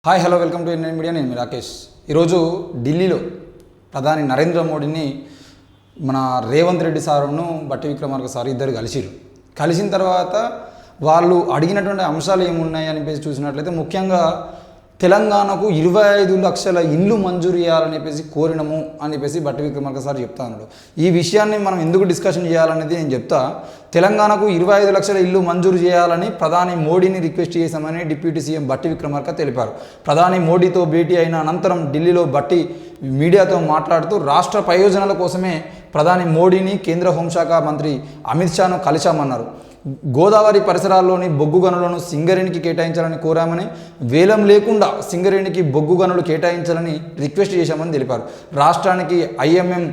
Hi hello welcome to Indian media. నేను మీ రాకేష్. ఈరోజు ఢిల్లీలో ప్రధాని నరేంద్ర మోడీని మన రేవంత్ రెడ్డి సారును బట్టి విక్రమార్క సార్ ఇద్దరు కలిసిన తర్వాత వాళ్ళు అడిగినటువంటి అంశాలు ఏమున్నాయి అని చూసినట్లయితే ముఖ్యంగా తెలంగాణకు 25 లక్షల ఇండ్లు మంజూరు చేయాలని కోరినము అని బట్టి విక్రమార్క సార్ చెప్తా ఉన్నాడు. ఈ విషయాన్ని మనం ఎందుకు డిస్కషన్ చేయాలనేది నేను చెప్తా. తెలంగాణకు 25 లక్షల ఇల్లు మంజూరు చేయాలని ప్రధాని మోడీని రిక్వెస్ట్ చేశామని డిప్యూటీ సీఎం బట్టి విక్రమార్క తెలిపారు. ప్రధాని మోడీతో భేటీ అయిన అనంతరం ఢిల్లీలో బట్టి మీడియాతో మాట్లాడుతూ రాష్ట్ర ప్రయోజనాల కోసమే ప్రధాని మోడీని కేంద్ర హోంశాఖ మంత్రి అమిత్ షాను కలిశామన్నారు. గోదావరి పరిసరాల్లోని బొగ్గు గనులను సింగరేణికి కేటాయించాలని కోరామని, వేలం లేకుండా సింగరేణికి బొగ్గు గనులు కేటాయించాలని రిక్వెస్ట్ చేశామని తెలిపారు. రాష్ట్రానికి ఐఎంఎం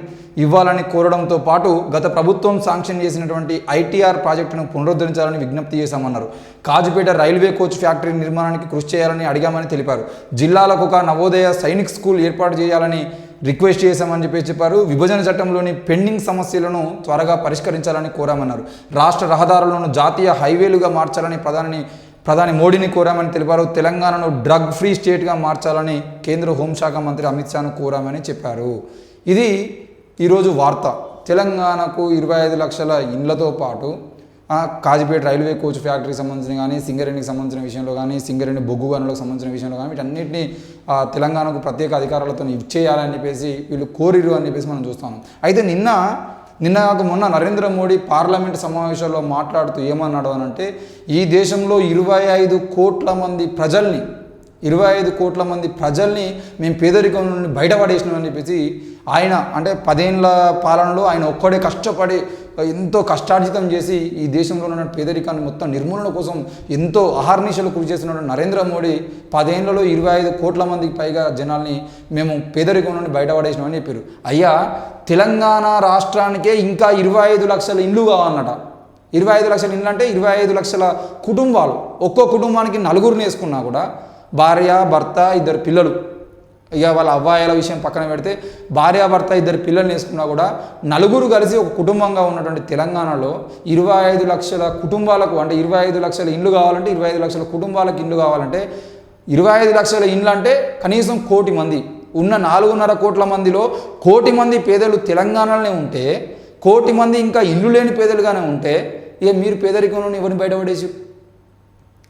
ఇవ్వాలని కోరడంతో పాటు గత ప్రభుత్వం శాంక్షన్ చేసినటువంటి ఐటీఆర్ ప్రాజెక్టును పునరుద్ధరించాలని విజ్ఞప్తి చేశామన్నారు. కాజుపేట రైల్వే కోచ్ ఫ్యాక్టరీ నిర్మాణానికి కృషి చేయాలని అడిగామని తెలిపారు. జిల్లాలకు ఒక నవోదయ సైనిక్ స్కూల్ ఏర్పాటు చేయాలని రిక్వెస్ట్ చేశామని చెప్పారు. విభజన చట్టంలోని పెండింగ్ సమస్యలను త్వరగా పరిష్కరించాలని కోరామన్నారు. రాష్ట్ర రహదారులను జాతీయ హైవేలుగా మార్చాలని ప్రధాని మోడీని కోరామని తెలిపారు. తెలంగాణను డ్రగ్ ఫ్రీ స్టేట్గా మార్చాలని కేంద్ర హోంశాఖ మంత్రి అమిత్ షాను కోరామని చెప్పారు. ఇది ఈరోజు వార్త. తెలంగాణకు 25 లక్షల ఇండ్లతో పాటు కాజీపేట రైల్వే కోచ్ ఫ్యాక్టరీకి సంబంధించిన కానీ, సింగరేణికి సంబంధించిన విషయంలో కానీ, సింగరేణి బొగ్గు గనులకు సంబంధించిన విషయంలో కానీ వీటన్నిటిని తెలంగాణకు ప్రత్యేక అధికారాలతో ఇచ్చేయాలని వీళ్ళు కోరిరు అని మనం చూస్తాము. అయితే మొన్న నరేంద్ర మోడీ పార్లమెంట్ సమావేశాల్లో మాట్లాడుతూ ఏమన్నాడు అనంటే, ఈ దేశంలో 25 కోట్ల మంది ప్రజల్ని మేము పేదరికం నుండి బయటపడేసినామని ఆయన, అంటే 10 ఏళ్ల పాలనలో ఆయన ఒక్కడే కష్టపడి ఎంతో కష్టార్జితం చేసి ఈ దేశంలో ఉన్న పేదరికాన్ని మొత్తం నిర్మూలన కోసం ఎంతో అహర్నిశలు కృషి చేస్తున్న నరేంద్ర మోడీ 10 ఏళ్లలో 25 కోట్ల మందికి పైగా జనాల్ని మేము పేదరికం నుండి బయటపడేసినామని చెప్పారు. అయ్యా, తెలంగాణ రాష్ట్రానికే ఇంకా 25 లక్షల ఇండ్లు కావాలన్నట. 25 లక్షల ఇండ్లు అంటే 25 లక్షల కుటుంబాలు. ఒక్కో కుటుంబానికి 4 వేసుకున్నా కూడా భార్య భర్త 2 పిల్లలు, ఇక వాళ్ళ అబ్బాయిల విషయం పక్కన పెడితే భార్యాభర్త 2 పిల్లల్ని వేసుకున్నా కూడా 4 కలిసి ఒక కుటుంబంగా ఉన్నటువంటి తెలంగాణలో 25 లక్షల కుటుంబాలకు, అంటే 25 లక్షల ఇండ్లు కావాలంటే 25 లక్షల కుటుంబాలకు ఇండ్లు కావాలంటే 25 లక్షల ఇండ్లు అంటే కనీసం 1 కోటి మంది. ఉన్న 4.5 కోట్ల మందిలో 1 కోటి మంది పేదలు తెలంగాణలోనే ఉంటే, 1 కోటి మంది ఇంకా ఇల్లు లేని పేదలుగానే ఉంటే ఇక మీరు పేదరికంలో ఎవరిని బయటపడేసి?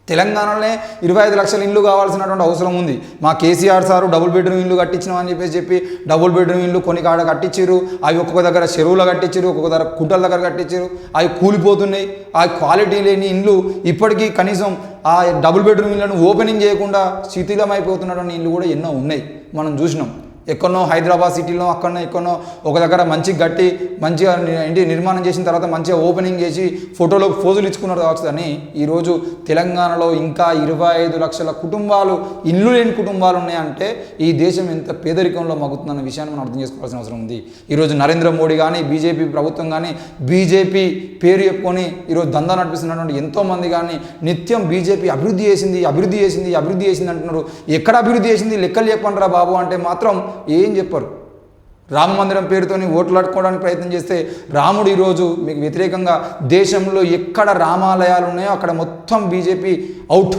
తెలంగాణలోనే 25 లక్షల ఇండ్లు కావాల్సినటువంటి అవసరం ఉంది. మా కేసీఆర్ సారు డబుల్ బెడ్రూమ్ ఇల్లు కట్టించినామని చెప్పి డబుల్ బెడ్రూమ్ ఇల్లు కొన్ని కాడ కట్టించారు. అవి ఒక్కొక్క దగ్గర చెరువులో కట్టించారు, ఒక్కొక్క దగ్గర కుంటల దగ్గర కట్టించారు. అవి కూలిపోతున్నాయి. ఆ క్వాలిటీ లేని ఇండ్లు ఇప్పటికీ కనీసం ఆ డబుల్ బెడ్రూమ్ ఇళ్ళను ఓపెనింగ్ చేయకుండా శిథిలమైపోతున్నటువంటి ఇండ్లు కూడా ఎన్నో ఉన్నాయి, మనం చూసినాం. ఎక్కడో హైదరాబాద్ సిటీలో ఎక్కడో ఒక దగ్గర మంచిగా ఇంటి నిర్మాణం చేసిన తర్వాత మంచిగా ఓపెనింగ్ చేసి ఫోటోలో పోజులు ఇచ్చుకున్నారు కావచ్చు. కానీ ఈరోజు తెలంగాణలో ఇంకా 25 లక్షల కుటుంబాలు, ఇల్లు లేని కుటుంబాలు ఉన్నాయంటే ఈ దేశం ఎంత పేదరికంలో మగ్గుతుందన్న విషయాన్ని మనం అర్థం చేసుకోవాల్సిన అవసరం ఉంది. ఈరోజు నరేంద్ర మోడీ కానీ, బీజేపీ ప్రభుత్వం కానీ, బీజేపీ పేరు చెప్పుకొని ఈరోజు దందా నడిపిస్తున్నటువంటి ఎంతోమంది కానీ నిత్యం బీజేపీ అభివృద్ధి చేసింది అంటున్నారు. ఎక్కడ అభివృద్ధి చేసింది లెక్కలు చెప్పండిరా బాబు అంటే మాత్రం ఏం చెప్పరు. రామ మందిరం పేరుతోని ఓట్లు అడుకోవడానికి ప్రయత్నం చేస్తే రాముడు ఈరోజు మీకు వ్యతిరేకంగా దేశంలో ఎక్కడ రామాలయాలు ఉన్నాయో అక్కడ మొత్తం బీజేపీ అవుట్.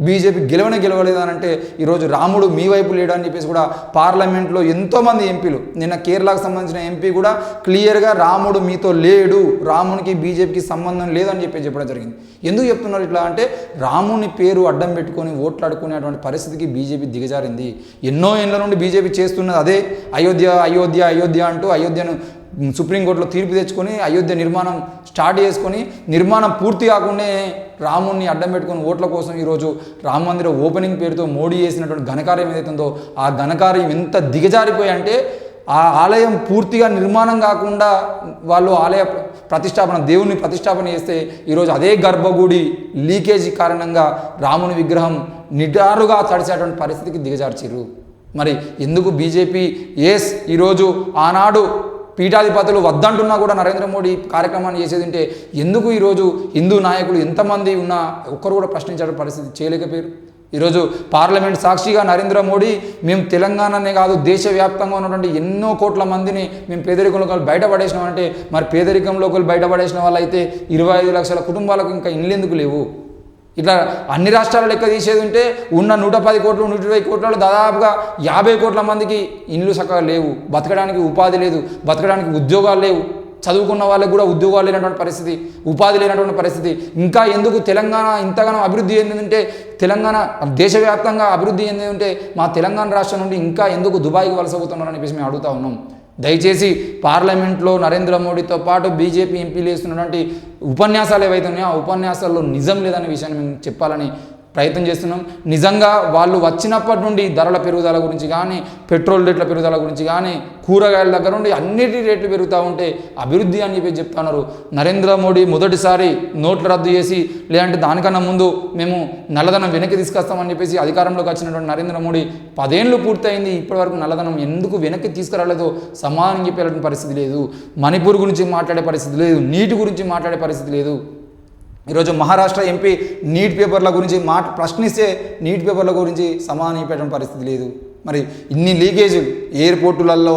బీజేపీ గెలవలేదు అని అంటే ఈరోజు రాముడు మీ వైపు లేడు అని కూడా పార్లమెంట్లో ఎంతోమంది ఎంపీలు, నిన్న కేరళకు సంబంధించిన ఎంపీ కూడా క్లియర్గా రాముడు మీతో లేడు, రామునికి బీజేపీకి సంబంధం లేదని చెప్పడం జరిగింది. ఎందుకు చెప్తున్నారు ఇట్లా అంటే, రాముని పేరు అడ్డం పెట్టుకొని ఓట్లాడుకునేటువంటి పరిస్థితికి బీజేపీ దిగజారింది. ఎన్నో ఏళ్ల నుండి బీజేపీ చేస్తున్నది అదే. అయోధ్య అంటూ అయోధ్యను సుప్రీంకోర్టులో తీర్పు తెచ్చుకొని అయోధ్య నిర్మాణం స్టార్ట్ చేసుకొని నిర్మాణం పూర్తి కాకుండా రాముని అడ్డం పెట్టుకుని ఓట్ల కోసం ఈరోజు రామ మందిర ఓపెనింగ్ పేరుతో మోడీ చేసినటువంటి ఘనకార్యం ఏదైతుందో ఆ ఘనకార్యం ఎంత దిగజారిపోయి అంటే, ఆ ఆలయం పూర్తిగా నిర్మాణం కాకుండా వాళ్ళు ఆలయ దేవుని ప్రతిష్టాపన చేస్తే ఈరోజు అదే గర్భగుడి లీకేజీ కారణంగా రాముని విగ్రహం నిటారుగా తడిసేటువంటి పరిస్థితికి దిగజార్చిర్రు. మరి ఎందుకు బీజేపీ ఈరోజు ఆనాడు పీఠాధిపతులు వద్దంటున్నా కూడా నరేంద్ర మోడీ కార్యక్రమాన్ని చేసేది ఉంటే ఎందుకు ఈరోజు హిందూ నాయకులు ఎంతమంది ఉన్నా ఒక్కరు కూడా ప్రశ్నించే పరిస్థితి చేయలేకపోయారు? ఈరోజు పార్లమెంట్ సాక్షిగా నరేంద్ర మోడీ మేము తెలంగాణనే కాదు దేశవ్యాప్తంగా ఉన్నటువంటి ఎన్నో కోట్ల మందిని మేము పేదరికంలోకి బయటపడేసినామంటే, మరి పేదరికంలోకి బయటపడేసిన వాళ్ళైతే 25 లక్షల కుటుంబాలకు ఇంకా ఇల్లు ఎందుకు లేవు? ఇట్లా అన్ని రాష్ట్రాల లెక్క తీసేది ఉంటే ఉన్న 110 కోట్లు 120 కోట్లలో దాదాపుగా 50 కోట్ల మందికి ఇండ్లు చక్కగా లేవు, బతకడానికి ఉపాధి లేదు, బతకడానికి ఉద్యోగాలు లేవు, చదువుకున్న వాళ్ళకి కూడా ఉద్యోగాలు లేనటువంటి పరిస్థితి, ఉపాధి లేనటువంటి పరిస్థితి. ఇంకా ఎందుకు తెలంగాణ ఇంతగానో అభివృద్ధి చెందిందంటే, తెలంగాణ దేశవ్యాప్తంగా అభివృద్ధి చెందిందంటే మా తెలంగాణ రాష్ట్రం నుండి ఇంకా ఎందుకు దుబాయ్కి వలసపోతున్నారని చెప్పేసి మేము అడుగుతా ఉన్నాం. దయచేసి పార్లమెంట్లో నరేంద్ర మోడీతో పాటు బీజేపీ ఎంపీలు వేస్తున్నటువంటి ఉపన్యాసాలు ఏవైతే ఉన్నాయో ఆ ఉపన్యాసాల్లో నిజం లేదనే విషయాన్ని మేము చెప్పాలని ప్రయత్నం చేస్తున్నాం. నిజంగా వాళ్ళు వచ్చినప్పటి నుండి ధరల పెరుగుదల గురించి కానీ, పెట్రోల్ రేట్ల పెరుగుదల గురించి కానీ, కూరగాయల దగ్గర నుండి అన్నిటి రేట్లు పెరుగుతూ ఉంటే అభివృద్ధి అని చెప్పి చెప్తున్నారు. నరేంద్ర మోడీ మొదటిసారి నోట్లు రద్దు చేసి, లేదంటే దానికన్నా ముందు మేము నల్లధనం వెనక్కి తీసుకొస్తామని చెప్పేసి అధికారంలోకి వచ్చినటువంటి నరేంద్ర మోడీ 10 ఏళ్ళు పూర్తయింది, ఇప్పటివరకు నల్లధనం ఎందుకు వెనక్కి తీసుకురాలేదో సమాధానం చెప్పేటువంటి పరిస్థితి లేదు. మణిపూర్ గురించి మాట్లాడే పరిస్థితి లేదు, నీటి గురించి మాట్లాడే పరిస్థితి లేదు. ఈరోజు మహారాష్ట్ర ఎంపీ నీట్ పేపర్ల గురించి ప్రశ్నిస్తే నీట్ పేపర్ల గురించి సమాధానం చెప్పేటువంటి పరిస్థితి లేదు. మరి ఇన్ని లీకేజీలు ఎయిర్పోర్టులలో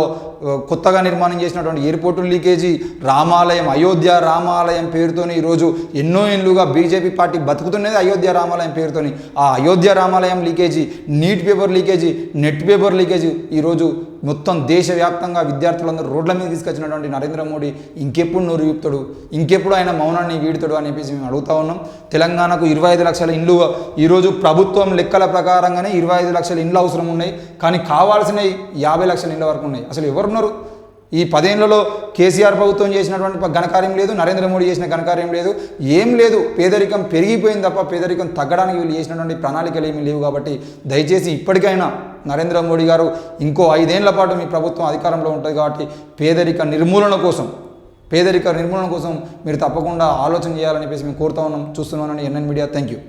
కొత్తగా నిర్మాణం చేసినటువంటి ఎయిర్పోర్టు లీకేజీ, రామాలయం అయోధ్య రామాలయం పేరుతోని ఈరోజు ఎన్నో ఏళ్ళుగా బీజేపీ పార్టీ బతుకుతున్నది అయోధ్య రామాలయం పేరుతోని. ఆ అయోధ్య రామాలయం leakage, neat paper leakage, net paper leakage ఈరోజు మొత్తం దేశవ్యాప్తంగా విద్యార్థులందరూ రోడ్ల మీద తీసుకొచ్చినటువంటి నరేంద్ర మోడీ ఇంకెప్పుడు నోరు విప్పుతాడు, ఇంకెప్పుడు ఆయన మౌనాన్ని వీడుతాడు అని చెప్పేసి మేము అడుగుతా ఉన్నాం. తెలంగాణకు 25 లక్షల ఇండ్లు ఈరోజు ప్రభుత్వం లెక్కల ప్రకారంగానే 25 లక్షల ఇండ్లు అవసరం ఉన్నాయి, కానీ కావాల్సినవి 50 లక్షల ఇండ్ల వరకు ఉన్నాయి. అసలు ఎవరున్నారు? ఈ 10 ఏళ్లలో కేసీఆర్ ప్రభుత్వం చేసినటువంటి ఘనకార్యం లేదు, నరేంద్ర మోడీ చేసిన ఘనకార్యం లేదు, ఏం లేదు. పేదరికం పెరిగిపోయింది తప్ప పేదరికం తగ్గడానికి వీళ్ళు చేసినటువంటి ప్రణాళికలు ఏమీ లేవు. కాబట్టి దయచేసి ఇప్పటికైనా నరేంద్ర మోడీ గారు ఇంకో 5 ఏళ్ల పాటు మీ ప్రభుత్వం అధికారంలో ఉంటుంది కాబట్టి పేదరిక నిర్మూలన కోసం మీరు తప్పకుండా ఆలోచన చేయాలని చెప్పేసి మేము కోరుతా ఉన్నాం. చూస్తున్నామని ఎన్ఎన్ మీడియా. Thank you.